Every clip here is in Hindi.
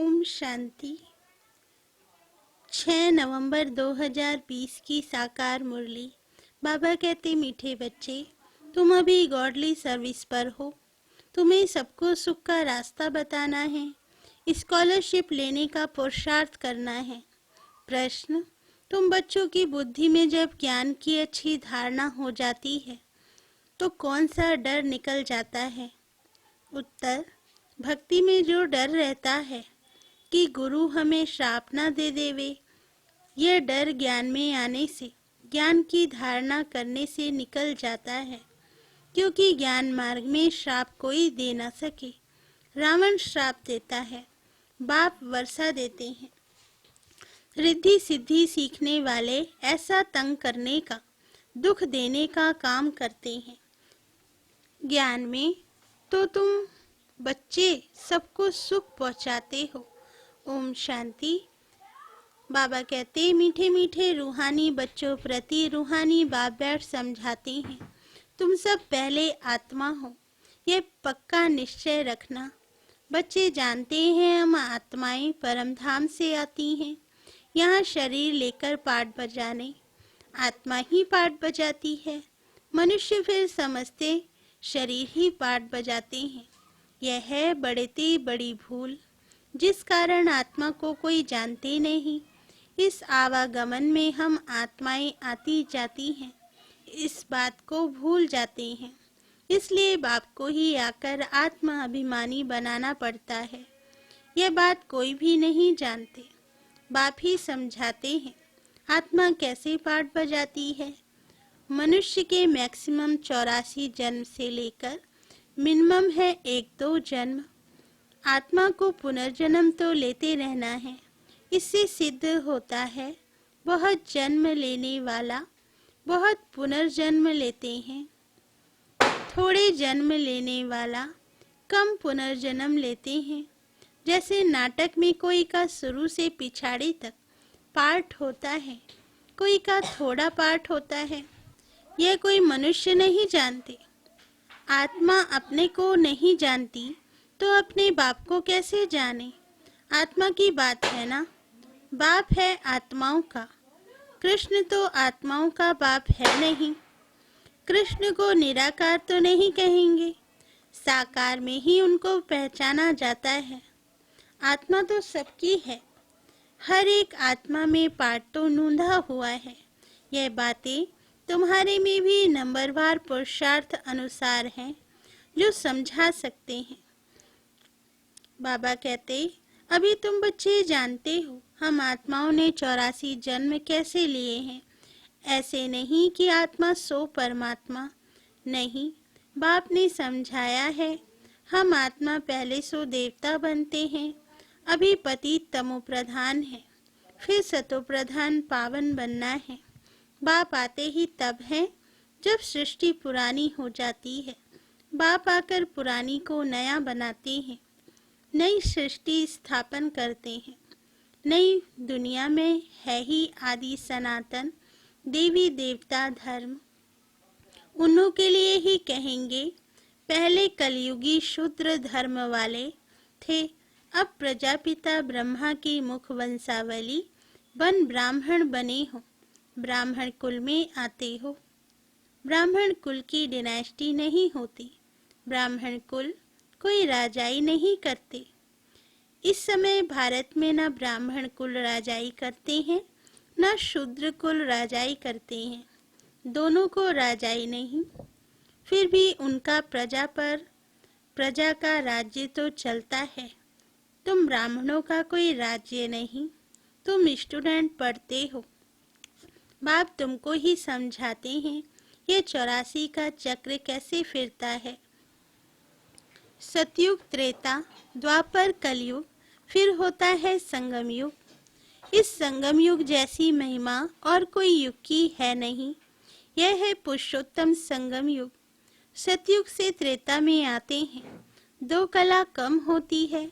ओम शांति। 6 नवंबर 2020 की साकार मुरली। बाबा कहते, मीठे बच्चे, तुम अभी गॉडली सर्विस पर हो। तुम्हें सबको सुख का रास्ता बताना है, स्कॉलरशिप लेने का पुरुषार्थ करना है। प्रश्न, तुम बच्चों की बुद्धि में जब ज्ञान की अच्छी धारणा हो जाती है तो कौन सा डर निकल जाता है? उत्तर, भक्ति में जो डर रहता है कि गुरु हमें श्राप न दे देवे, यह डर ज्ञान में आने से, ज्ञान की धारणा करने से निकल जाता है। क्योंकि ज्ञान मार्ग में श्राप कोई दे न सके। रावण श्राप देता है, बाप वर्षा देते हैं। रिद्धि सिद्धि सीखने वाले ऐसा तंग करने का, दुख देने का काम करते हैं। ज्ञान में तो तुम बच्चे सबको सुख पहुंचाते हो। ओम शांति। बाबा कहते, मीठे मीठे रूहानी बच्चों प्रति रूहानी बाप बैठ समझाते हैं, तुम सब पहले आत्मा हो, यह पक्का निश्चय रखना। बच्चे जानते हैं हम आत्माएं परम धाम से आती हैं, यहाँ शरीर लेकर पाठ बजाने। आत्मा ही पाठ बजाती है। मनुष्य फिर समझते शरीर ही पाठ बजाते हैं। यह है बड़ेती बड़ी भूल, जिस कारण आत्मा को कोई जानते नहीं। इस आवागमन में हम आत्माएं आती जाती हैं, इस बात को भूल जाते हैं। इसलिए बाप को ही आकर आत्मा अभिमानी बनाना पड़ता है। यह बात कोई भी नहीं जानते, बाप ही समझाते हैं आत्मा कैसे पाठ बजाती है। मनुष्य के मैक्सिमम 84 जन्म से लेकर मिनिमम है 1-2 जन्म। आत्मा को पुनर्जन्म तो लेते रहना है। इससे सिद्ध होता है बहुत जन्म लेने वाला बहुत पुनर्जन्म लेते हैं, थोड़े जन्म लेने वाला कम पुनर्जन्म लेते हैं। जैसे नाटक में कोई का शुरू से पिछाड़ी तक पार्ट होता है, कोई का थोड़ा पार्ट होता है। यह कोई मनुष्य नहीं जानते। आत्मा अपने को नहीं जानती तो अपने बाप को कैसे जाने? आत्मा की बात है ना। बाप है आत्माओं का, कृष्ण तो आत्माओं का बाप है नहीं। कृष्ण को निराकार तो नहीं कहेंगे, साकार में ही उनको पहचाना जाता है। आत्मा तो सबकी है, हर एक आत्मा में पाठ तो नूंधा हुआ है। यह बातें तुम्हारे में भी नंबरवार पुरुषार्थ अनुसार हैं, जो समझा सकते हैं। बाबा कहते, अभी तुम बच्चे जानते हो हम आत्माओं ने 84 जन्म कैसे लिए हैं। ऐसे नहीं कि आत्मा सो परमात्मा नहीं। बाप ने समझाया है हम आत्मा पहले सो देवता बनते हैं, अभी पतित तमो प्रधान है, फिर सतो प्रधान पावन बनना है। बाप आते ही तब है जब सृष्टि पुरानी हो जाती है। बाप आकर पुरानी को नया बनाते हैं, नई सृष्टि स्थापन करते हैं। नई दुनिया में है ही आदि सनातन देवी देवता धर्म। उन्हों के लिए ही कहेंगे, पहले कलयुगी शूद्र धर्म वाले थे, अब प्रजापिता ब्रह्मा की मुख वंशावली बन ब्राह्मण बने हो, ब्राह्मण कुल में आते हो। ब्राह्मण कुल की डिनेस्टी नहीं होती, ब्राह्मण कुल कोई राजाई नहीं करते। इस समय भारत में न ब्राह्मण कुल राजाई करते हैं, न शूद्र कुल राजाई करते हैं, दोनों को राजाई नहीं। फिर भी उनका प्रजा पर प्रजा का राज्य तो चलता है। तुम ब्राह्मणों का कोई राज्य नहीं, तुम स्टूडेंट पढ़ते हो। बाप तुमको ही समझाते हैं ये 84 का चक्र कैसे फिरता है। सतयुग, त्रेता, द्वापर, कलयुग, फिर होता है संगम युग। इस संगम युग जैसी महिमा और कोई युग की है नहीं। यह है पुरुषोत्तम संगम युग। सतयुग से त्रेता में आते हैं, 2 कला कम होती है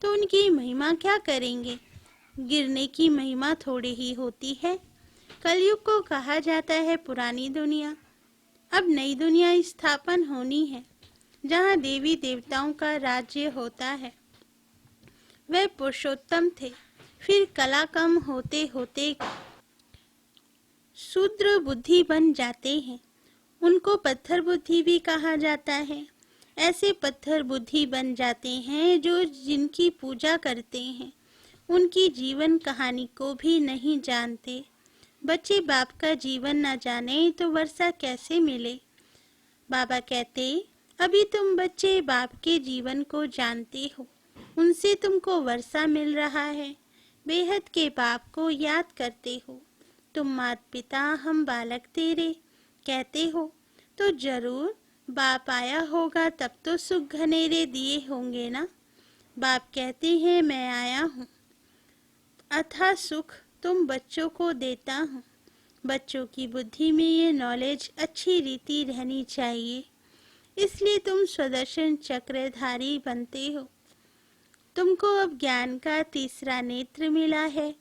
तो उनकी महिमा क्या करेंगे? गिरने की महिमा थोड़ी ही होती है। कलयुग को कहा जाता है पुरानी दुनिया। अब नई दुनिया स्थापन होनी है, जहाँ देवी देवताओं का राज्य होता है। वे पुरुषोत्तम थे। फिर कला कम होते होते शूद्र बुद्धि बन जाते हैं। उनको पत्थर बुद्धि भी कहा जाता है। ऐसे पत्थर बुद्धि बन जाते हैं जो जिनकी पूजा करते हैं उनकी जीवन कहानी को भी नहीं जानते। बच्चे बाप का जीवन न जाने तो वर्षा कैसे मिले। बाबा कहते, अभी तुम बच्चे बाप के जीवन को जानते हो, उनसे तुमको वर्षा मिल रहा है। बेहद के बाप को याद करते हो। तुम माता पिता हम बालक तेरे कहते हो तो जरूर बाप आया होगा, तब तो सुख घनेरे दिए होंगे ना। बाप कहते हैं मैं आया हूँ, अथा सुख तुम बच्चों को देता हूँ। बच्चों की बुद्धि में ये नॉलेज अच्छी रीति रहनी चाहिए, इसलिए तुम स्वदर्शन चक्रधारी बनते हो। तुमको अब ज्ञान का तीसरा नेत्र मिला है।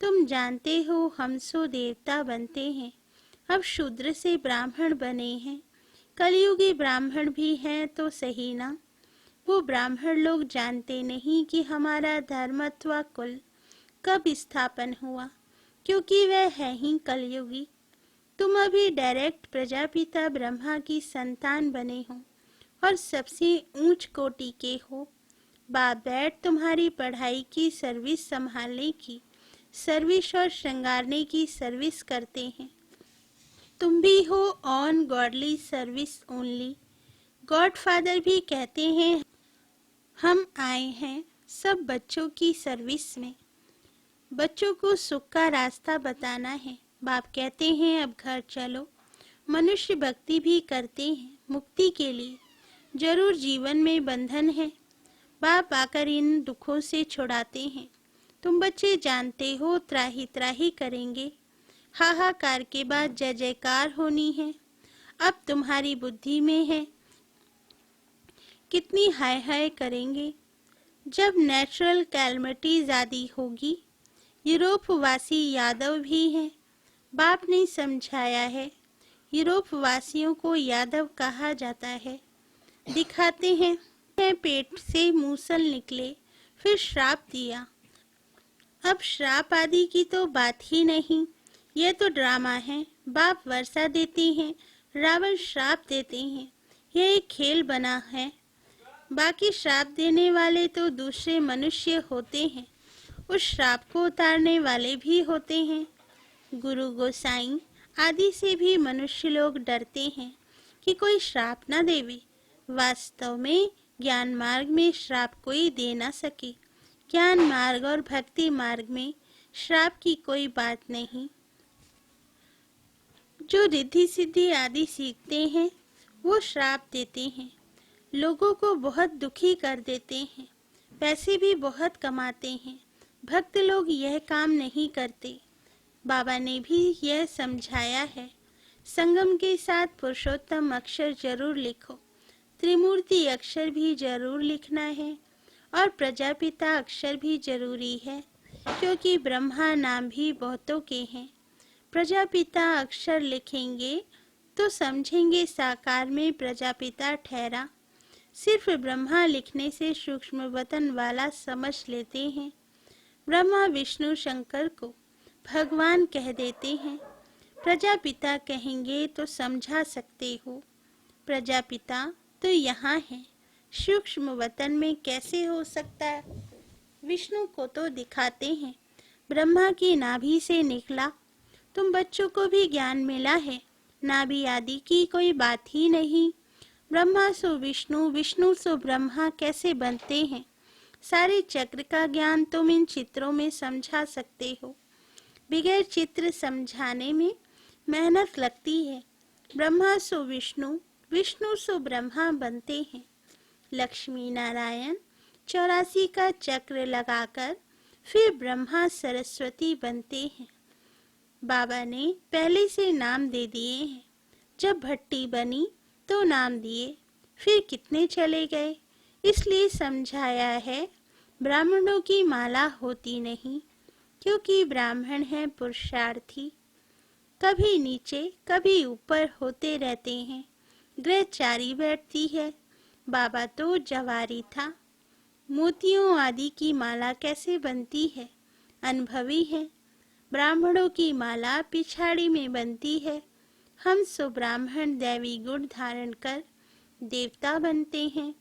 तुम जानते हो हम सो देवता बनते हैं, अब शूद्र से ब्राह्मण बने हैं। कलयुगी ब्राह्मण भी हैं तो सही ना। वो ब्राह्मण लोग जानते नहीं कि हमारा धर्म अथवा कुल कब स्थापन हुआ, क्योंकि वह है ही कलयुगी। तुम अभी डायरेक्ट प्रजापिता ब्रह्मा की संतान बने हो और सबसे ऊंच कोटि के हो। बाप बैठ तुम्हारी पढ़ाई की सर्विस संभालने की सर्विस और श्रृंगारने की सर्विस करते हैं। तुम भी हो on godly service only. God father भी कहते हैं हम आए हैं सब बच्चों की सर्विस में। बच्चों को सुख का रास्ता बताना है। बाप कहते हैं अब घर चलो। मनुष्य भक्ति भी करते हैं मुक्ति के लिए। जरूर जीवन में बंधन है, बाप आकर इन दुखों से छुड़ाते हैं। तुम बच्चे जानते हो त्राही त्राही करेंगे, हाहाकार के बाद जय जयकार होनी है। अब तुम्हारी बुद्धि में है कितनी हाय हाय करेंगे। जब नेचुरल कैलमिटीज आदि होगी। यूरोप वासी यादव भी हैं, बाप ने समझाया है। यूरोप वासियों को यादव कहा जाता है। दिखाते हैं पेट से मूसल निकले, फिर श्राप दिया। अब श्राप आदि की तो बात ही नहीं, यह तो ड्रामा है। बाप वर्षा देते हैं, रावण श्राप देते हैं। यह एक खेल बना है। बाकी श्राप देने वाले तो दूसरे मनुष्य होते हैं, उस श्राप को उतारने वाले भी होते हैं। गुरु गोसाई आदि से भी मनुष्य लोग डरते हैं कि कोई श्राप न देवे। वास्तव में ज्ञान मार्ग में श्राप कोई दे न सके। ज्ञान मार्ग और भक्ति मार्ग में श्राप की कोई बात नहीं। जो रिद्धि सिद्धि आदि सीखते हैं वो श्राप देते हैं, लोगों को बहुत दुखी कर देते हैं, पैसे भी बहुत कमाते हैं। भक्त लोग यह काम नहीं करते। बाबा ने भी यह समझाया है। संगम के साथ पुरुषोत्तम अक्षर जरूर लिखो, त्रिमूर्ति अक्षर भी जरूर लिखना है और प्रजापिता अक्षर भी जरूरी है, क्योंकि ब्रह्मा नाम भी बहुतों के हैं। प्रजापिता अक्षर लिखेंगे तो समझेंगे साकार में प्रजापिता ठहरा। सिर्फ ब्रह्मा लिखने से सूक्ष्म वतन वाला समझ लेते हैं। ब्रह्मा विष्णु शंकर को भगवान कह देते हैं। प्रजापिता कहेंगे तो समझा सकते हो। प्रजापिता तो यहाँ है, सूक्ष्म वतन में कैसे हो सकता है। विष्णु को तो दिखाते हैं, ब्रह्मा की नाभि से निकला। तुम बच्चों को भी ज्ञान मिला है, नाभि आदि की कोई बात ही नहीं। ब्रह्मा सो विष्णु, विष्णु सो ब्रह्मा कैसे बनते हैं। सारे चक्र का ज्ञान तुम इन चित्रों में समझा सकते हो। बगैर चित्र समझाने में मेहनत लगती है। ब्रह्मा सो विष्णु, विष्णु सो ब्रह्मा बनते हैं। लक्ष्मी नारायण 84 का चक्र लगाकर फिर ब्रह्मा सरस्वती बनते हैं। बाबा ने पहले से नाम दे दिए हैं। जब भट्टी बनी तो नाम दिए, फिर कितने चले गए। इसलिए समझाया है ब्राह्मणों की माला होती नहीं, क्योंकि ब्राह्मण है पुरुषार्थी। कभी नीचे कभी ऊपर होते रहते हैं। ग्रहचारी बैठती है। बाबा तो जवारी था। मोतियों आदि की माला कैसे बनती है? अनुभवी है। ब्राह्मणों की माला पिछाड़ी में बनती है। हम सो ब्राह्मण दैवी गुण धारण कर देवता बनते हैं।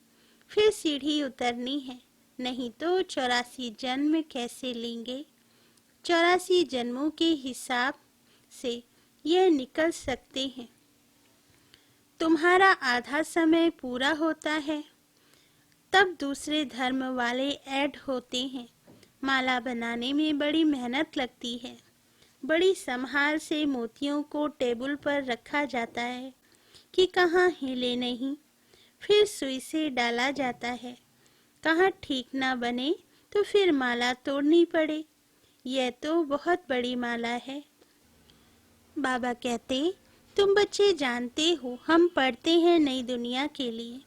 फिर सीढ़ी उतरनी है, नहीं तो 84 जन्म कैसे लेंगे? 84 जन्मों के हिसाब से यह निकल सकते हैं। तुम्हारा आधा समय पूरा होता है, तब दूसरे धर्म वाले ऐड होते हैं। माला बनाने में बड़ी मेहनत लगती है। बड़ी संभाल से मोतियों को टेबल पर रखा जाता है कि कहाँ हिले नहीं। फिर सुई से डाला जाता है। कहाँ ठीक ना बने तो फिर माला तोड़नी पड़े। यह तो बहुत बड़ी माला है। बाबा कहते, तुम बच्चे जानते हो हम पढ़ते हैं नई दुनिया के लिए।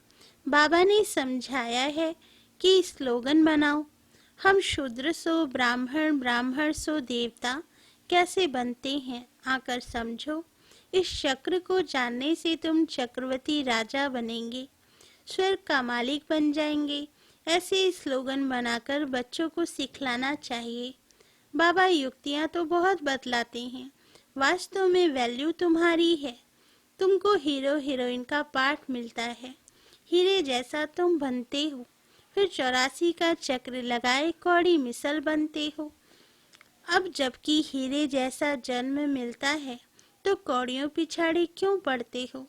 बाबा ने समझाया है कि स्लोगन बनाओ, हम शूद्र सो ब्राह्मण, ब्राह्मण सो देवता कैसे बनते हैं, आकर समझो। इस चक्र को जानने से तुम चक्रवर्ती राजा बनेंगे, स्वर्ग का मालिक बन जाएंगे। ऐसे स्लोगन बनाकर बच्चों को सिखलाना चाहिए। बाबा युक्तियाँ तो बहुत बतलाते हैं, वास्तव में वैल्यू तुम्हारी है। तुमको हीरो हीरोइन का पाठ मिलता है। हीरे जैसा तुम बनते हो, फिर 84 का चक्र लगाए कौड़ी मिसल बनते हो। अब जबकि हीरे जैसा जन्म मिलता है तो कौड़ियों पिछाड़ी क्यों पड़ते हो?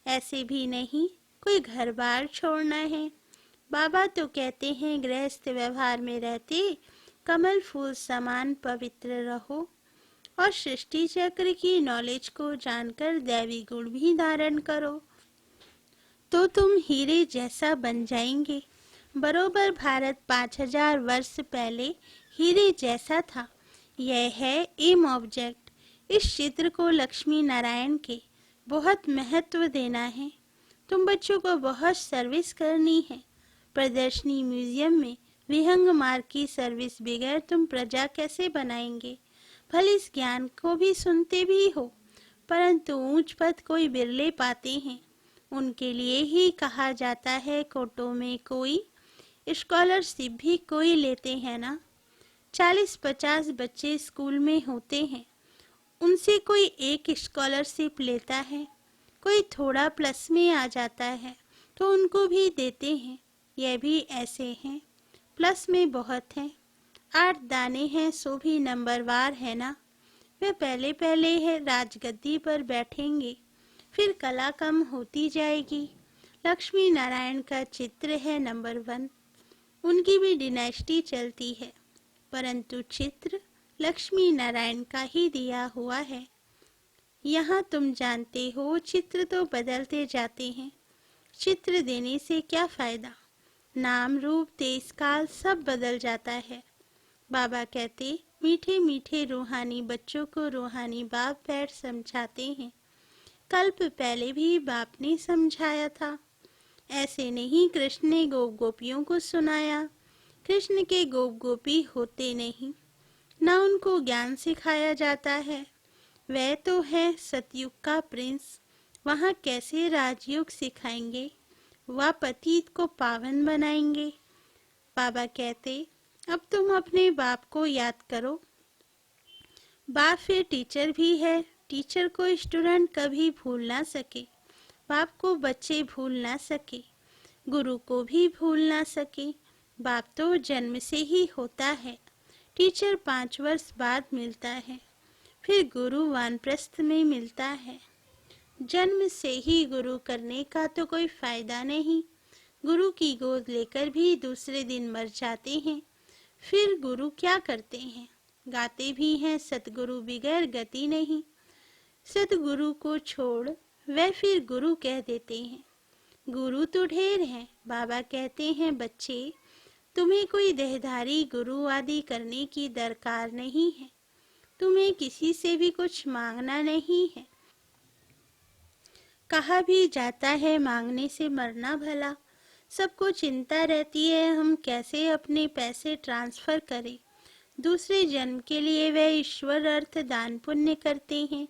ऐसे भी नहीं कोई घर बार छोड़ना है। बाबा तो कहते हैं गृहस्थ व्यवहार में रहते कमल फूल समान पवित्र रहो और सृष्टि चक्र की नॉलेज को जानकर दैवी गुण भी धारण करो, तो तुम हीरे जैसा बन जाएंगे। बरोबर भारत 5000 वर्ष पहले हीरे जैसा था। यह है एम ऑब्जेक्ट। इस चित्र को लक्ष्मी नारायण के बहुत महत्व देना है। तुम बच्चों को बहुत सर्विस करनी है। प्रदर्शनी म्यूजियम में विहंग मार्ग की सर्विस बगैर तुम प्रजा कैसे बनाएंगे? भले इस ज्ञान को भी सुनते भी हो, परंतु ऊंच पद कोई बिरले पाते हैं। उनके लिए ही कहा जाता है कोटों में कोई, स्कॉलरशिप भी कोई लेते हैं ना। 40-50 बच्चे स्कूल में होते हैं, उनसे कोई एक स्कॉलरशिप लेता है। कोई थोड़ा प्लस में आ जाता है तो उनको भी देते हैं। यह भी ऐसे हैं, प्लस में बहुत हैं। 8 दाने हैं सो भी नंबरवार है ना। वे पहले पहले है राजगद्दी पर बैठेंगे, फिर कला कम होती जाएगी। लक्ष्मी नारायण का चित्र है नंबर 1, उनकी भी डिनेस्टी चलती है, परंतु चित्र लक्ष्मी नारायण का ही दिया हुआ है। यहाँ तुम जानते हो चित्र तो बदलते जाते हैं। चित्र देने से क्या फायदा? नाम रूप देश काल सब बदल जाता है। बाबा कहते मीठे मीठे रूहानी बच्चों को रूहानी बाप बैठ समझाते हैं। कल्प पहले भी बाप ने समझाया था। ऐसे नहीं कृष्ण ने गोप गोपियों को सुनाया। कृष्ण के गोप गोपी होते नहीं, ना उनको ज्ञान सिखाया जाता है। वह तो है सतयुग का प्रिंस, वहाँ कैसे राजयोग सिखाएंगे? वह पतित को पावन बनाएंगे। बाबा कहते अब तुम अपने बाप को याद करो। बाप फिर टीचर भी है। टीचर को स्टूडेंट कभी भूल ना सके, बाप को बच्चे भूल ना सके, गुरु को भी भूल ना सके। बाप तो जन्म से ही होता है, टीचर 5 वर्ष बाद मिलता है, फिर गुरु वानप्रस्थ में मिलता है। जन्म से ही गुरु करने का तो कोई फायदा नहीं। गुरु की गोद लेकर भी दूसरे दिन मर जाते हैं। फिर गुरु क्या करते हैं? गाते भी हैं सतगुरु बिगैर गति नहीं। सतगुरु को छोड़ वे फिर गुरु कह देते हैं। गुरु तो ढेर हैं। बाबा कहते हैं बच्चे, तुम्हें कोई देहधारी गुरु आदि करने की दरकार नहीं है। तुम्हें किसी से भी कुछ मांगना नहीं है। कहा भी जाता है मांगने से मरना भला। सबको चिंता रहती है हम कैसे अपने पैसे ट्रांसफर करें। दूसरे जन्म के लिए वे ईश्वर अर्थ दान पुण्य करते हैं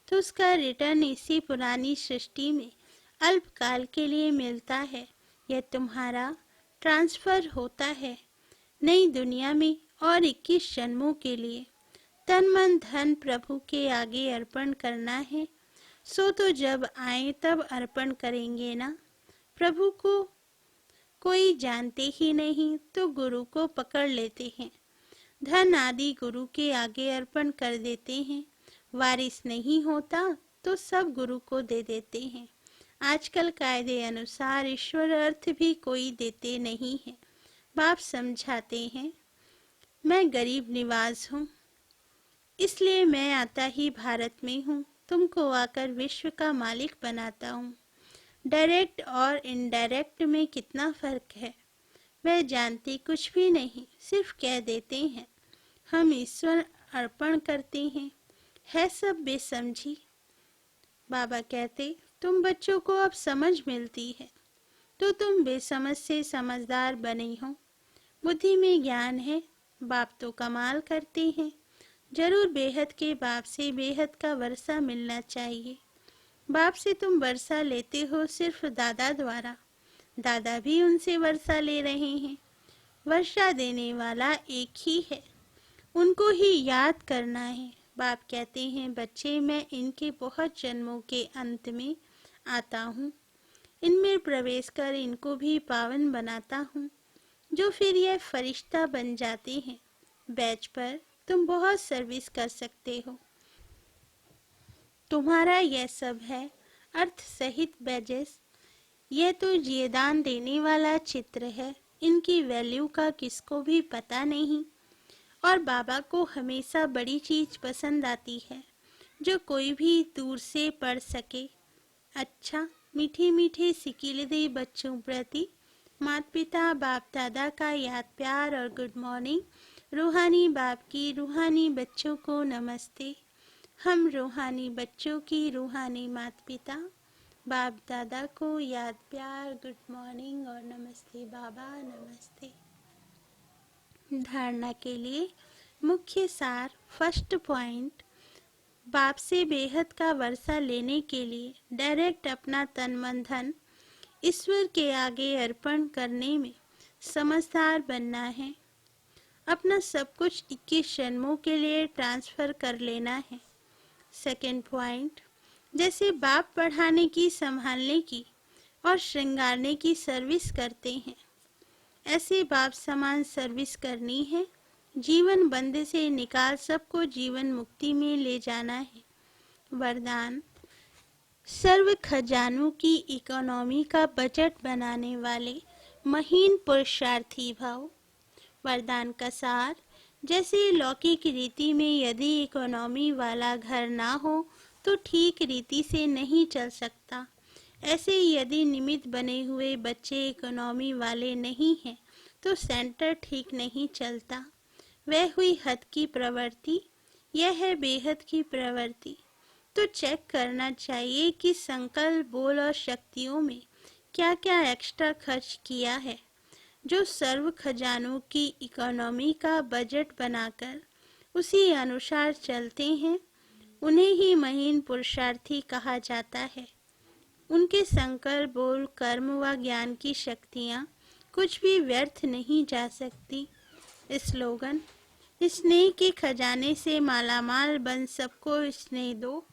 तो उसका रिटर्न इसी पुरानी सृष्टि में अल्पकाल के लिए मिलता है। यह तुम्हारा ट्रांसफर होता है नई दुनिया में और 21 जन्मों के लिए। तन मन धन प्रभु के आगे अर्पण करना है। सो तो जब आए तब अर्पण करेंगे ना। प्रभु को कोई जानते ही नहीं तो गुरु को पकड़ लेते हैं। धन आदि गुरु के आगे अर्पण कर देते हैं। वारिस नहीं होता तो सब गुरु को दे देते हैं। आजकल कायदे अनुसार ईश्वर अर्थ भी कोई देते नहीं है। बाप समझाते हैं, मैं गरीब निवाज हूँ, इसलिए मैं आता ही भारत में हूँ। तुमको आकर विश्व का मालिक बनाता हूँ। डायरेक्ट और इनडायरेक्ट में कितना फर्क है वह जानते कुछ भी नहीं, सिर्फ कह देते हैं हम ईश्वर अर्पण करते हैं। है सब बेसमझी। बाबा कहते, तुम बच्चों को अब समझ मिलती है तो तुम बेसमझ से समझदार बने हो। बुद्धि में ज्ञान है। बाप तो कमाल करते हैं। जरूर बेहद के बाप से बेहद का वर्षा मिलना चाहिए। बाप से तुम वर्षा लेते हो सिर्फ दादा द्वारा। दादा भी उनसे वर्षा ले रहे हैं। वर्षा देने वाला एक ही है, उनको ही याद करना है। बाप कहते हैं, बच्चे मैं इनके बहुत जन्मों के अंत में आता हूँ, इनमें प्रवेश कर इनको भी पावन बनाता हूँ, जो फिर यह फरिश्ता बन जाते हैं। बैच पर तुम बहुत सर्विस कर सकते हो। तुम्हारा यह सब है अर्थ सहित बैजेस। यह तो जीदान देने वाला चित्र है। इनकी वैल्यू का किसको भी पता नहीं। और बाबा को हमेशा बड़ी चीज पसंद आती है जो कोई भी दूर से पढ़ सके। अच्छा, मीठे मीठे सिकिलदे बच्चों प्रति माता पिता बाप दादा का याद प्यार और गुड मॉर्निंग। रूहानी बाप की रूहानी बच्चों को नमस्ते। हम रूहानी बच्चों की रूहानी माता पिता बाप दादा को याद प्यार गुड मॉर्निंग और नमस्ते बाबा, नमस्ते। धारणा के लिए मुख्य सार। फर्स्ट पॉइंट, बाप से बेहद का वर्षा लेने के लिए डायरेक्ट अपना तन मन धन ईश्वर के आगे अर्पण करने में समझदार बनना है। अपना सब कुछ 21 जन्मों के लिए ट्रांसफर कर लेना है। सेकेंड पॉइंट, जैसे बाप पढ़ाने की, संभालने की और श्रृंगारने की सर्विस करते हैं, ऐसे बाप समान सर्विस करनी है। जीवन बंद से निकाल सबको जीवन मुक्ति में ले जाना है। वरदान, सर्व खजानों की इकोनॉमी का बजट बनाने वाले महीन पुरुषार्थी भाव। वरदान का सार, जैसे लौकिक रीति में यदि इकोनॉमी वाला घर ना हो तो ठीक रीति से नहीं चल सकता, ऐसे यदि निमित्त बने हुए बच्चे इकोनॉमी वाले नहीं हैं तो सेंटर ठीक नहीं चलता। वह हुई हद की प्रवृत्ति, यह है बेहद की प्रवृत्ति। तो चेक करना चाहिए कि संकल्प, बोल और शक्तियों में क्या क्या एक्स्ट्रा खर्च किया है। जो सर्व खजानों की इकोनॉमी का बजट बनाकर उसी अनुसार चलते हैं, उन्हें ही महीन पुरुषार्थी कहा जाता है। उनके संकल्प, बोल, कर्म व ज्ञान की शक्तियाँ कुछ भी व्यर्थ नहीं जा सकती। स्लोगन, स्नेह के खजाने से मालामाल बन सबको स्नेह दो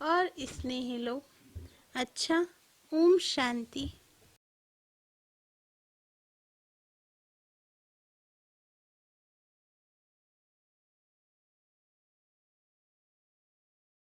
और स्नेह लो। अच्छा, ओम शांति।